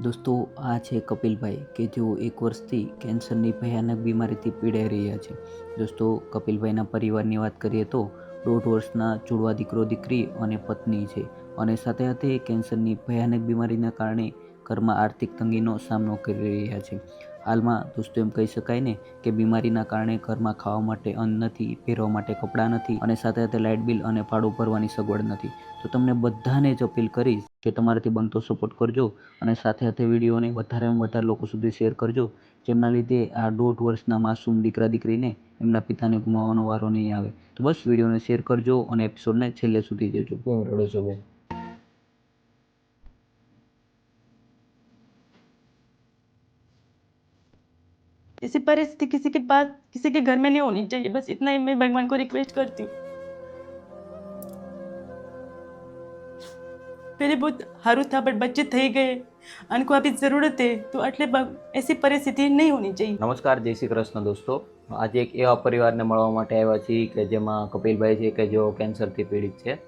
દોસ્તો, આ છે કપિલભાઈ કે જેઓ 1 વર્ષથી કેન્સરની ભયાનક બીમારીથી પીડાઈ રહ્યા છે. દોસ્તો, કપિલભાઈના પરિવારની વાત કરીએ તો 1.5 વર્ષના જુડવા દીકરો-દીકરી અને પત્ની છે અને સાથે સાથે કેન્સરની ભયાનક બીમારીના કારણે ઘરમાં આર્થિક તંગીનો સામનો કરી રહ્યા છે. હાલમાં દોસ્તો એમ કહી શકાય ને કે બીમારીના કારણે ઘરમાં ખાવા માટે અન્ન નથી, પહેરવા માટે કપડાં નથી અને સાથે સાથે લાઇટ બિલ અને ભાડું ભરવાની સગવડ નથી. તો તમને બધાને જ અપીલ કરીશ કે તમારાથી બનતો સપોર્ટ કરજો અને સાથે સાથે વિડીયોને વધારેમાં વધારે લોકો સુધી શેર કરજો, જેમના લીધે આ 1.5 વર્ષના માસૂમ દીકરા દીકરીને એમના પિતાને ગુમાવવાનો વારો નહીં આવે. તો બસ વિડીયોને શેર કરજો અને એપિસોડને છેલ્લે સુધી જોજો. કેમ રડો છો બેન? ऐसी परिस्थिति किसी के पास किसी के घर में नहीं होनी चाहिए. बस इतना ही मैं भगवान को रिक्वेस्ट करती हूँ. पहले बहुत हारू था बट बच्चे થઈ गए. उनको अभी ज़रूरत है तो ऐसी परिस्थिति नहीं होनी चाहिए. નમસ્કાર, જય શ્રી કૃષ્ણ દોસ્તો. આજે એક એવા પરિવારને મળવા માટે આવ્યા છીએ કે જેમાં કપિલભાઈ છે કે જેઓ કેન્સરથી પીડિત છે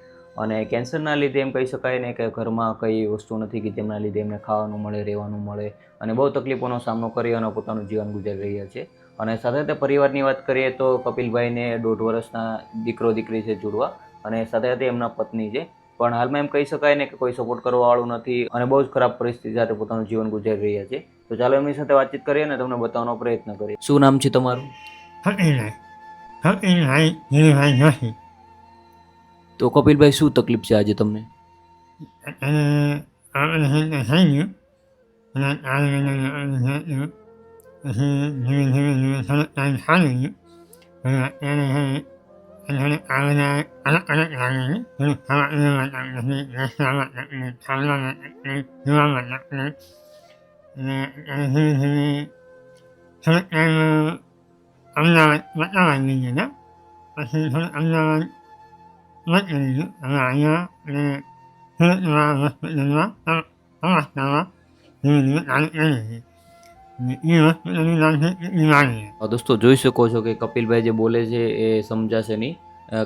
અને કેન્સરના લીધે એમ કહી શકાય ને કે ઘરમાં કઈ વસ્તુ નથી કે જેમના લીધે એમને ખાવાનું મળે, રહેવાનું મળે અને બહુ તકલીફોનો સામનો કરી અને પોતાનું જીવન ગુજારી રહ્યા છે. અને સાથે સાથે પરિવારની વાત કરીએ તો કપિલભાઈને 1.5 વર્ષના દીકરો દીકરી છે જુડવા અને સાથે સાથે એમના પત્ની છે. પણ હાલમાં એમ કહી શકાય ને કે કોઈ સપોર્ટ કરવાવાળું નથી અને બહુ જ ખરાબ પરિસ્થિતિ સાથે પોતાનું જીવન ગુજારી રહ્યા છે. તો ચાલો એમની સાથે વાતચીત કરીએ અને તમને બતાવવાનો પ્રયત્ન કરીએ. શું નામ છે તમારું? કપિલભાઈ ધીરુભાઈ જોશી. તો કપિલભાઈ, શું તકલીફ છે આજે તમને? ઓપરેશન તો થઈ ગયું અને 4 મહિનાનું ઓપરેશન હતું. પછી ધીમે ધીમે થોડોક ટાઈમ સારું ગયું. હવે અત્યારે થોડુંક આ બધા અલગ અલગ લાગે છે. થોડુંક ખાવા પીવામાં તકલીફ, બેસવામાં તકલીફ, ચાલવામાં તકલીફ, જોવામાં તકલીફ. અને અત્યારે ધીમે ધીમે થોડોક ટાઈમ અમદાવાદ બતાવવા લઈ ગયા. પછી થોડુંક અમદાવાદ બતાવી દીધું. હવે અહીંયા અને સુરતમાં હોસ્પિટલમાં અવસ્થામાં ધીમે ધીમે ચાલુ કરી છે. એ હોસ્પિટલનું નામ છે બીમારી. દોસ્તો, જોઈ શકો છો કે કપિલભાઈ જે બોલે છે એ સમજાશે નહીં,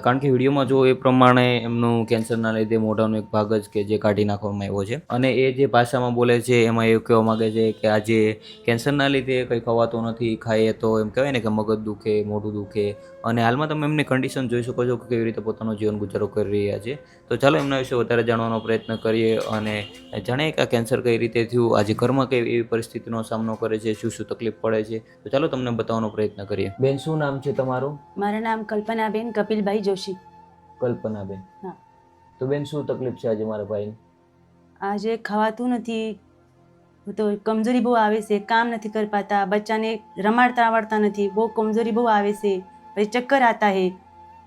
કારણ કે વિડીયોમાં જો એ પ્રમાણે એમનું કેન્સરના લીધે મોઢાનો એક ભાગ જ કે જે કાઢી નાખવામાં આવ્યો છે અને એ જે ભાષામાં બોલે છે એમાં એવું કહેવા માગે છે કે આજે કેન્સરના લીધે કંઈ ખવાતું નથી, ખાઈએ તો એમ કહેવાય ને કે મગજ દુખે, મોઢું દુખે અને હાલમાં તમે એમની કન્ડિશન જોઈ શકો છો કે કેવી રીતે પોતાનો જીવન ગુજારો કરી રહ્યા છે. તો ચાલો એમના વિશે વધારે જાણવાનો પ્રયત્ન કરીએ અને જાણીએ કે આ કેન્સર કઈ રીતે થયું, આજે ઘરમાં કઈ એવી પરિસ્થિતિનો સામનો કરે છે, શું શું તકલીફ પડે છે. તો ચાલો તમને બતાવવાનો પ્રયત્ન કરીએ. બેન, શું નામ છે તમારું? મારું નામ કલ્પનાબેન કપિલભાઈ જોશી. કલ્પનાબેન. હા. તો બેન, શું તકલીફ છે આજે મારા ભાઈને? આજે ખાવાતું નથી તો કમજોરી બહુ આવે છે, કામ નથી કરી પાતા, બચ્ચાને રમાડતા આવડતા નથી, બહુ કમજોરી બહુ આવે છે, પછી ચક્કર આતા હે,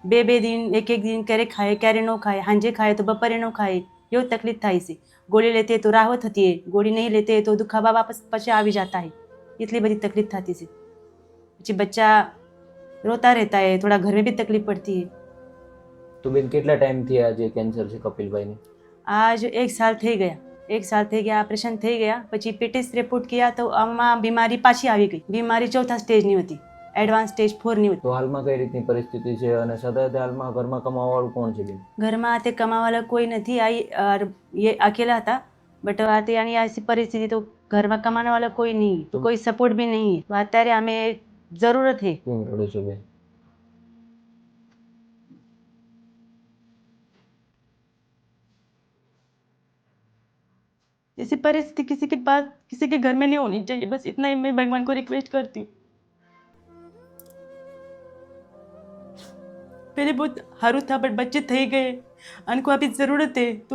બે દિન એક દિન ક્યારે ખાય ક્યારે ન ખાય, સાંજે ખાય તો બપોરે ન ખાય, એવું તકલીફ થાય છે. ગોળી લેતે તો રાહત થતી है, ગોળી નહીં લેતે તો દુખાવા વાપસ પછી આવી જાતા है. એટલી બધી તકલીફ થતી છે. પછી બચ્ચા રોતા રહેતા है, થોડા ઘર में भी તકલીફ પડતી है. તો બેન, કેટલા ટાઈમથી આજે કેન્સર છે કપિલભાઈને? આજ 1 સાલ થઈ ગયા. 1 સાલ થઈ ગયા, ઓપરેશન થઈ ગયા. પછી પેટીસ રિપોર્ટ કિયા તો આમાં બીમારી પાછી આવી ગઈ. બીમારી 4થા સ્ટેજની હતી, એડવાન્સ સ્ટેજ 4ની હતી. તો હાલમાં કઈ રીતની પરિસ્થિતિ છે અને સાથે સાથે હાલમાં ઘરમાં કમાવાવાળું કોણ છે બેન? ઘરમાં તે કમાવાવાળા કોઈ નથી. ये अकेला था बट आते यानी ऐसी परिस्थिति तो घर में कमाने वाला कोई नहीं, तो कोई सपोर्ट भी नहीं है. तो અત્યારે हमें ज़रूरत है. કેમ રડો છો બેન? ऐसी परिस्थिति किसी के पास किसी के घर में नहीं होनी चाहिए. बस इतना ही मैं भगवान को रिक्वेस्ट करती हूँ. पहले बहुत हारू था बट बच्चे થઈ गए. उनको अभी ज़रूरत है तो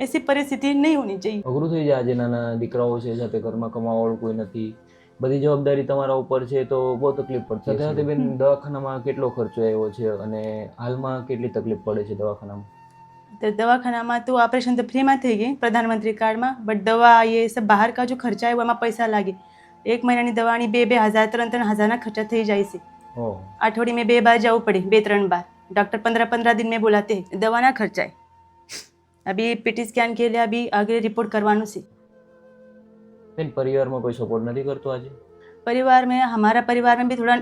ऐसी परिस्थिति नहीं होनी चाहिए. અઘરું થઈ જાય. આજે નાના દીકરાઓ છે, સાથે ઘરમાં કમાવાવાળું કોઈ નથી, બધી જવાબદારી તમારા ઉપર છે તો બહુ તકલીફ પડતી. સાથે સાથે બેન, દવાખાનામાં કેટલો ખર્ચો આવ્યો છે અને હાલમાં કેટલી તકલીફ પડે છે દવાખાનામાં? तो दवाखानाમાં તો ऑपरेशन तो फ्री में થઈ ગઈ प्रधानमंत्री कार्ड में, बट दवा ये सब बाहर का जो खर्चा है वो एમાં પૈસા લાગે. 1 મહિનાની દવાની 2,000 3,000 ના ખર્ચા થઈ જાય છે. अठवाडिये में 2 बार जाऊँ पड़े, 2-3 बार. डॉक्टर 15-15 दिन में बुलाते हैं. दवा ना खर्चा है. अभी पीटी स्कैन के लिए अभी आगे रिपोर्ट करवाना है. બેન, પરિવારમાં કોઈ સપોર્ટ નથી કરતો આજે? परिवार में हमारा परिवार में भी थोड़ा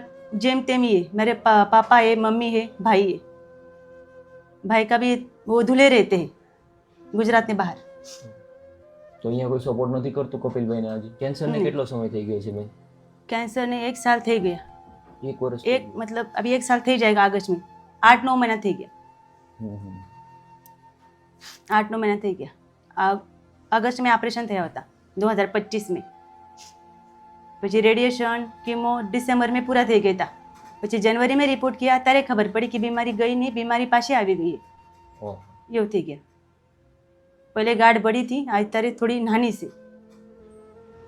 जेम तेम ही है. मेरे पापा है, मम्मी है, भाई है. भाई का भी वो धुले रहते हैं गुजरात में बाहर. તો અહીંયા કોઈ સપોર્ટ નથી કરતું કપિલભાઈને આજે? કેન્સરને નહીં. કેટલો સમય થઈ ગયો છે બેન? कैंसर ने 1 साल થઈ ગયા, એક વર્ષ? मतलब अभी 1 साल થઈ जाएगा अगस्त में, 8-9 महीना થઈ ગયા, હમ હમ. 8-9 महीना થઈ ગયા. अगस्त में ऑपरेशन થયા હતા 2025 में. પછી રેડિયેશન કીમો ડિસેમ્બર में પૂરા થઈ ગયા હતા. પછી જનવરી में રિપોર્ટ किया ત્યારે ખબર પડી કે બીમારી ગઈ નહીં, બીમારી પાછી આવી ગઈ. ઓહ. એવું થઈ ગયા. પહેલે ગાંઠ બળી હતી, અત્યારે થોડી નાની છે,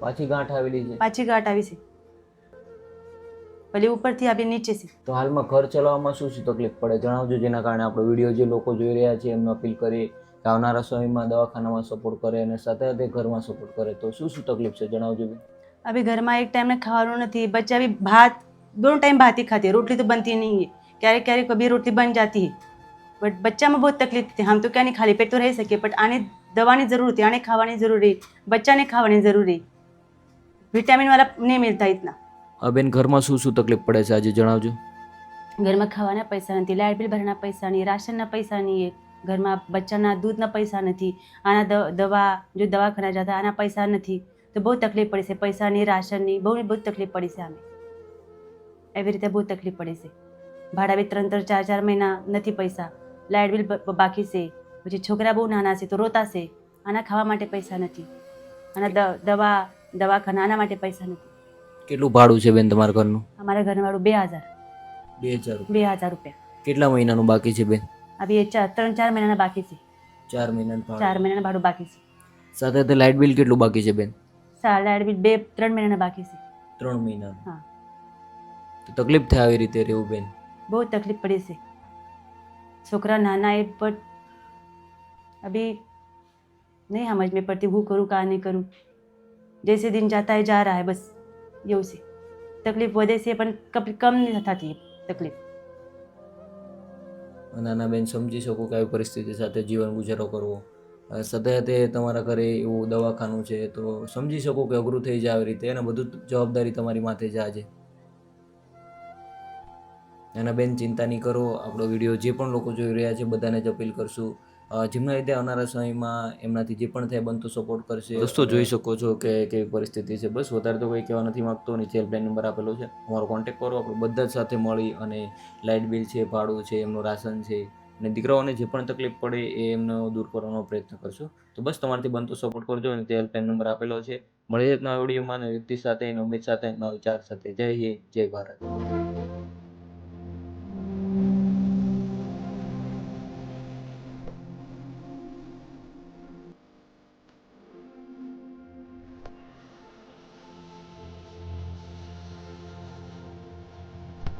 પાછી ગાંઠ આવેલી છે? પાછી ગાંઠ આવી છે. પહેલે ઉપરથી આવી નીચે છે. તો હાલમાં ઘર ચલાવવામાં શું શું તકલીફ પડે જણાવજો, જેના કારણે આપણો વિડીયો જે લોકો જોઈ રહ્યા છે એમને અપીલ કરી કે આવનારા સમયમાં દવાખાનામાં સપોર્ટ કરે અને સાથે સાથે ઘરમાં સપોર્ટ કરે. તો શું શું તકલીફ છે જણાવજો બેન. अभी घर में एक टाइम में खावानो नहीं, बच्चा भी भात 2 टाइम भात ही खाते हैं, रोटली तो बनती नहीं है. क्यारे क्यारे कभी रोटली बन जाती है, बट बच्चा में बहुत तकलीफ थी. हम तो क्या नहीं खाली पेट तो रह सके, बट आने दवानी जरूर थी, आने खावानी जरूरी, बच्चा ने खावानी जरूरी, विटामिन वाला नहीं मिलता इतना. બેન ઘરમાં શું શું તકલીફ પડે છે આજે જણાવજો. घर में खावाना पैसा नहीं, लाइट बिल भरना पैसा नहीं, राशन ना पैसा नहीं है, घर में बच्चा ना दूध ना पैसा नहीं, आना दवा जो दवाखाना जाता आना पैसा नहीं, तो बहुत तकलीफ पड़ी છે. પૈસા નહીં, રાશન નહીં, બહુ તકલીફ પડી છે. આમે એવી રીતે બહુ તકલીફ પડી છે. ભાડા બી 3-3, 4-4 મહિના નથી પૈસા, લાઇટ બિલ બાકી છે, પછી છોકરા બહુ નાના છે તો રોતા છે, આના ખાવા માટે પૈસા નથી, આના દવાખાના આના માટે પૈસા નથી. કેટલું ભાડું છે બેન તમારા ઘરનું? અમારા ઘરવાળું 2000 2000 રૂપિયા. કેટલા મહિનાનું બાકી છે બેન? અભી 3-4 મહિનાના બાકી છે, 4 મહિનાનું ભાડું. 4 મહિનાના ભાડું બાકી છે. સાથે સાથે લાઇટ બિલ કેટલું બાકી છે બેન? લાઇટ બિલ 2-3 મહિનાના બાકી છે. 3 મહિનાનું. હા. તો તકલીફ થાય આવી રીતે રહેવું બેન? બહુ તકલીફ પડી છે. છોકરા નાના है, बट अभी नहीं समझ में पड़ती वो करूँ का नहीं करूँ, जैसे दिन जाता है जा रहा है बस એવું છે. તકલીફ વધે છે પણ કમ નહીં થતી તકલીફ. નાના બેન સમજી શકો કે આવી પરિસ્થિતિ સાથે જીવન ગુજારો કરવો, સાથે સાથે તમારા ઘરે એવું દવાખાનું છે તો સમજી શકો કે અઘરું થઈ જાય આવી રીતે, અને બધું જવાબદારી તમારી માથે જ આજે. નાના બેન ચિંતા નહીં કરો, આપણો વિડીયો જે પણ લોકો જોઈ રહ્યા છે બધાને જ અપીલ કરશું જેમના લીધે આવનારા સમયમાં એમનાથી જે પણ થાય બનતો સપોર્ટ કરશે. દોસ્તો જોઈ શકો છો કે કેવી પરિસ્થિતિ છે. બસ વધારે તો કંઈ કહેવા નથી માગતો. નીચે હેલ્પલાઇન નંબર આપેલો છે, અમારો કોન્ટેક્ટ કરો. આપણે બધા જ સાથે મળી અને લાઇટ બિલ છે, ભાડું છે, એમનું રાશન છે અને દીકરાઓને જે પણ તકલીફ પડે એ એમનો દૂર કરવાનો પ્રયત્ન કરશું. તો બસ તમારાથી બનતો સપોર્ટ કરજો અને તે હેલ્પલાઇન નંબર આપેલો છે. મળીએ એક નવા વિડીયોમાં નવી વ્યક્તિ સાથે, નવી સાથે, નવા વિચાર સાથે. જય હિન્દ, જય ભારત.